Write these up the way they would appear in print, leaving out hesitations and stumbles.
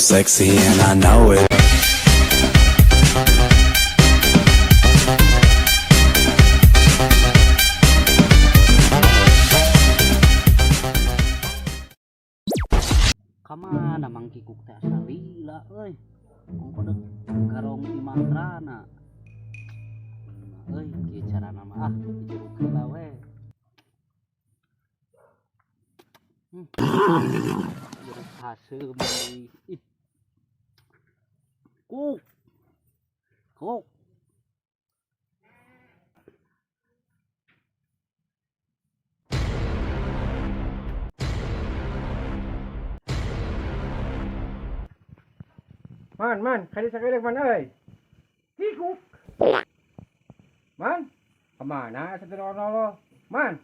sexy and I know it. Kamana mang kikuk teh salila euy. Ongko dek garong di mantrana. Euy, kieu carana mah dijuruk heula we. Jeruk haseum deui. Ih. Kuk. Kuk. Man, kali sakit man euy. Kikuk. Man, kemana sederono? Man,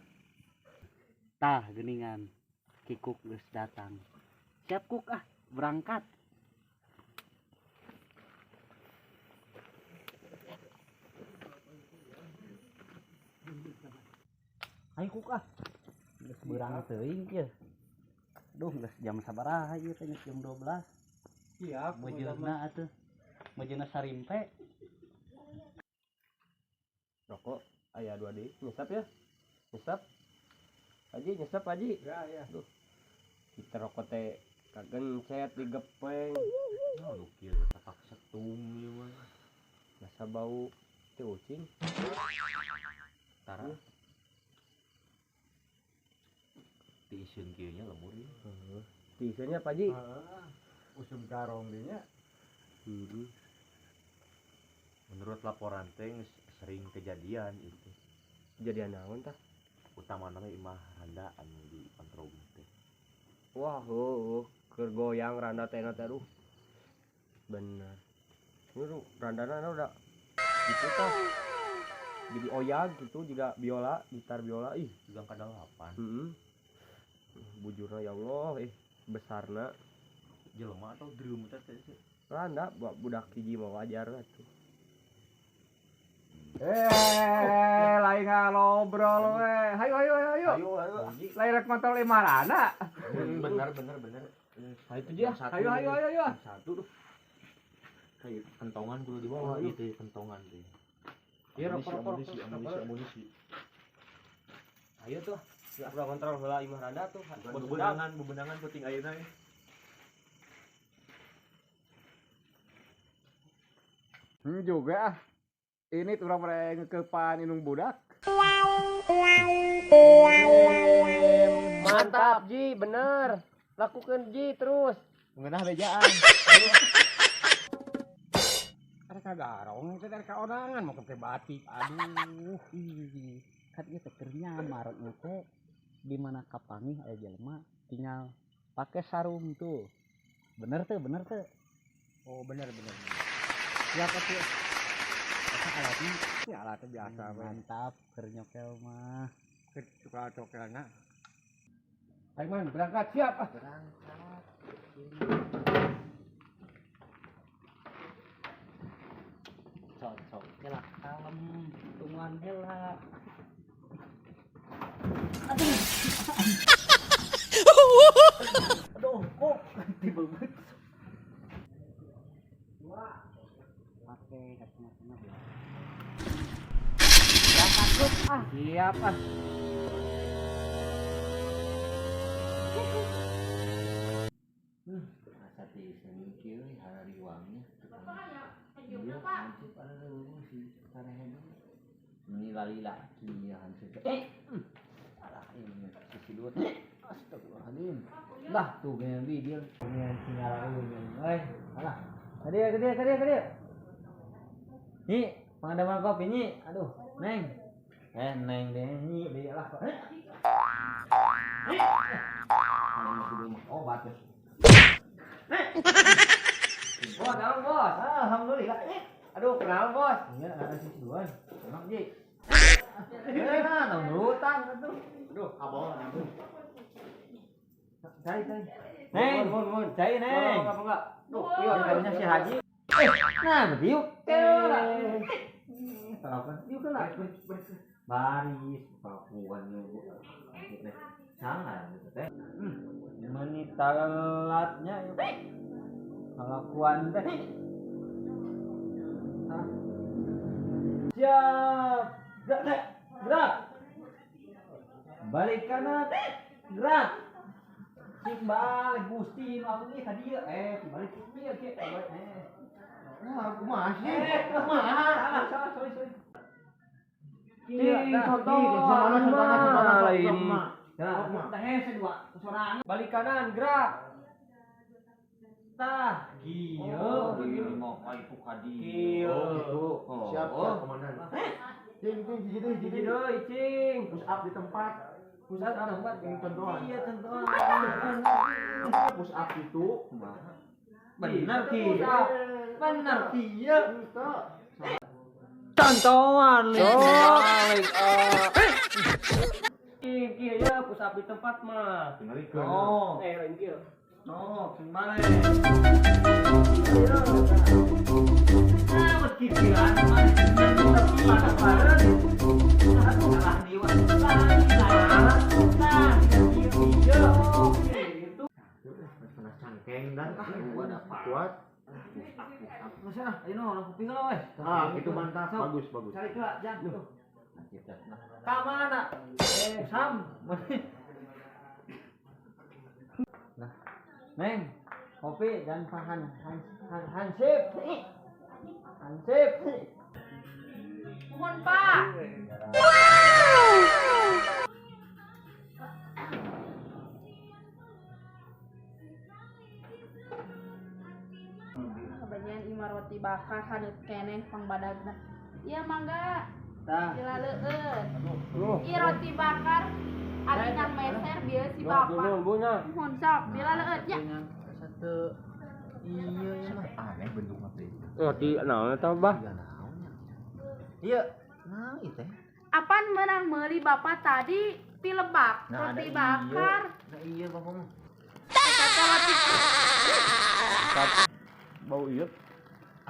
Tah geuningan. Kikuk geus datang. Siap Kuk berangkat. Ayo Kuk geus beurang teuing kieu. Duh geus jam sabaraha ieu teh jam 12. siap. Mejeuna atuh. Mejeuna sarimpe. Rokok aya 2 di. Nyesap ya. Nyesap. Haji nyesap Haji. Ya. Duh. Kita rokok teh kagencet digepeng. Aduh kieu tapak setung ieu mah. Rasa bau teh ucing. Tara. Ti iseun kieu nya lemur ieu. Heeh. Tiseunya Pak Haji. Usum garong dinya. Menurut laporan teh geus sering kejadian itu. Kejadian naon tah? Utamana mah imah randa anu di pantrog teh. Wah, keur goyang randa teh na teh aduh. Bener. Ini randana udah gitu tah. Jadi oyag gitu juga biola, gitar biola ih. Juga kadalapan. Bujurna ya Allah, besarna Jelema atau drum teh teh. randa budak hiji mah wajar atuh. Lain ngobrol we. Hayu. Ayo. Lain rek motor 500. Bener. Hayu itu dia. Hayu. Satu tuh. Kayak kentongan kudu dibawa itu kentongan teh. Iya, Amunisi. Ayo tuh, udah kontrol heula imah randa tuh. Bebenangan penting ayeuna ya. Juga ini tuh orang mereka kepan inung budak. Mantap Ji, bener. Lakukan Ji terus. Mengenah bejaan. Ada kagarong itu dari kaorangan mau ke batik. Aduh, kan ieu teh keur nyamar teh di mana kapangih aya jelema tinggal pakai sarung tuh. Bener tuh. Oh bener. Siapa tuh? Alatnya Ini alatnya biasa we. mantap, keur nyokel mah. Suka cokelna. Ayo man, berangkat siap. Berangkat. Cocok heula kalem, tungguan heula. Aduh, kok tiba banget. Pakai kacamata dia. Ya takut Siap Asa ti seni kieu hari uangnya. Iya, hancur ada dulu sih karehe. Ini lali-lali kieu hancur. Alah ini sisi dua. Astagfirullahaladzim. Lah tuh gini video. Ini tinggal euy. Alah. Gede. Nyi, pengandaman kopi nyi. Aduh, Neng. Neng deh nyi, dia lah. Neng sudah obat ya. Bos, dalam bos. Alhamdulillah. Aduh, kenal bos. Iya, ada sisi duluan. Enak Ji. Nunggutan tuh. Aduh, abang aduh. Cai. Neng, cai Neng. Enggak. Duh, pion kayaknya si Haji. Nah, betiuk. Tarapan. Yuk lah. Baris, pakuan lu. Sangat gitu teh. Menit telatnya yuk. Kelakuan teh. Siap. Gerak. Gerak. Balik kanan. Gerak. Sik balik Gusti aku ieu ka dieu. Balik ke dieu ke. Nah, aku masih. Kumaha? Sorry. Balik kanan, gerak. Tah, gieu. Mau itu kadi. Gieu. Siap komandan. Cing Hiji deui, cing. push up di tempat. Pusat tempat Ini tentuan. Iya, tentuan. Push up itu Bener ki. Bener kieu. itu Contohan kieu ya pusat di tempat mah. tingalikeun. Lain kieu. Kembali. Nah, kikiran Cangkeng dan kuat. Itu mantap, bagus. Cari ke jam tuh. Ka mana? Sam. Neng, kopi dan hansip. Hansip. Mohon Pak. Kebanyakan imah roti bakar haneut keneh pangbadagna. Iya mangga. Tah. Gila leueut. Ieu roti bakar adina meser bieu si bapak. Bunya. Mohon sok, bila leueut ya. Satu. Iya ya mah. Aneh bentuk mati. Roti naon eta, Bah? Iya. Nah, itu. Apaan menang meuli bapak tadi ti Lebak roti bakar. Nah, iya Bapak mah. Kata roti Bau ieu.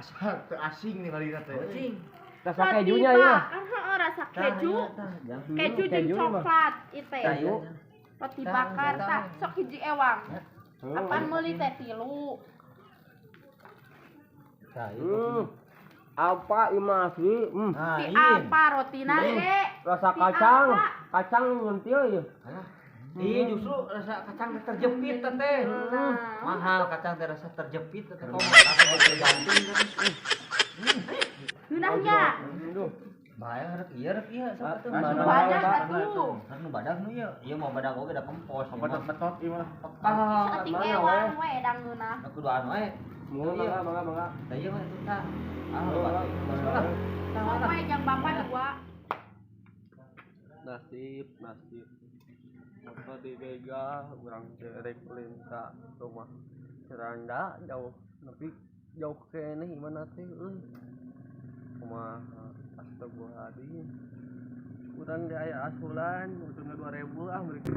Asal asing nih kali teh. Cing. Rasa roti kejunya ya. bakar, heeh, rasa keju. Keju jeung Keju mah. coklat itu. Keju. Roti bakar tah sok hiji ewang. Apaan meuli teh 3. Apa imah asli? Ti apa rotina ge? Rasa Ti kacang. apa? Kacang nyentil ya. Iya justru rasa kacang terjepit teh. Nah. Mahal kacang teh rasa terjepit teh. Kok makan tergantung terus. Geunahnya. Bahaya rek iya sok atuh. Badak atuh. Kan nu badak nu ieu. Ieu mau badak oge da pempos. Betot ieu mah. Saeutik ewang we edang geunah. Aku doan we. Mangga. Da ieu mah itu tah. Sok we jeung bapak 2. Nasib. Apa dibega urang cerek lintah rumah seranda jauh tapi jauh keneh gimana teh kumaha astagfirullahaladzim urang di aya asulan utungna 2000 mereka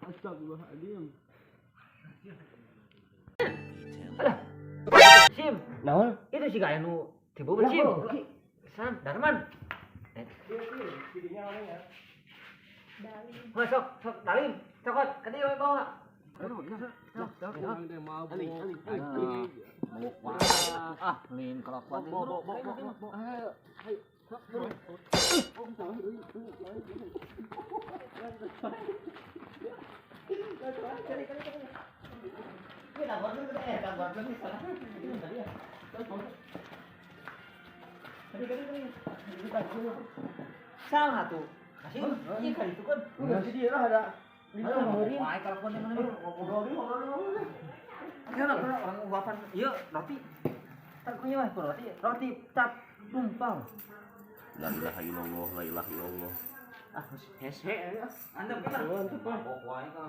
Astagfirullahaladzim. Sim, Naon? itu sih kayak nu tiba Sim. San, Darman. Masuk, Dalim. Cokot, ke dia we bawa. Lin kelakuan salah tuh. Kasih, ini kali itu kan. Jadi dia lah ada. Wah, kelakuan yang mana? Kenapa orang bapak? Iya, roti. Terkunya mah roti. Roti tap tumpang. La ilaha illallah, la ilaha illallah. Ah, hese ya. Anda kan? Pokoknya kan